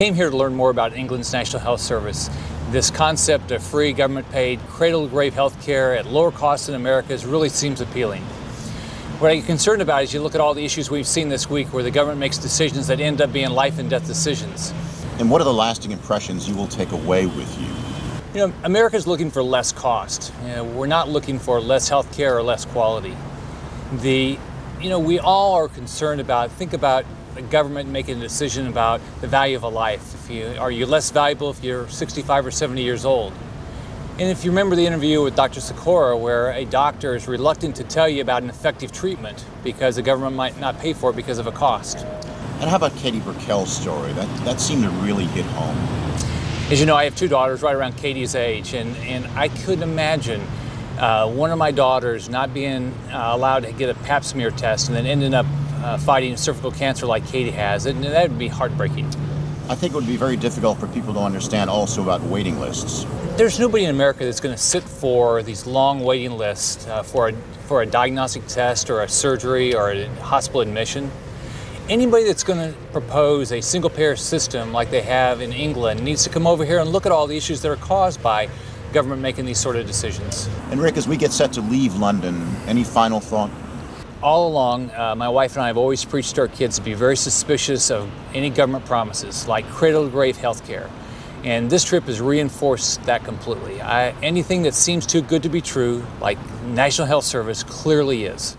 Came here to learn more about England's National Health Service. This concept of free government-paid, cradle-to-grave health care at lower cost in America really seems appealing. What I'm concerned about is you look at all the issues we've seen this week where the government makes decisions that end up being life and death decisions. And what are the lasting impressions you will take away with you? You know, America's looking for less cost. We're not looking for less health care or less quality. We all are concerned about, think about the government making a decision about the value of a life. Are you less valuable if you're 65 or 70 years old? And if you remember the interview with Dr. Sikora, where a doctor is reluctant to tell you about an effective treatment because the government might not pay for it because of a cost. And how about Katie Burkell's story? That seemed to really hit home. As you know, I have two daughters right around Katie's age, and I couldn't imagine one of my daughters not being allowed to get a pap smear test and then ending up fighting cervical cancer like Katie has. And that would be heartbreaking. I think it would be very difficult for people to understand also about waiting lists. There's nobody in America that's going to sit for these long waiting lists for a diagnostic test or a surgery or a hospital admission. Anybody that's going to propose a single-payer system like they have in England needs to come over here and look at all the issues that are caused by government making these sort of decisions. And Rick, as we get set to leave London, any final thought? All along, my wife and I have always preached to our kids to be very suspicious of any government promises, like cradle-to-grave health care. And this trip has reinforced that completely. Anything that seems too good to be true, like National Health Service, clearly is.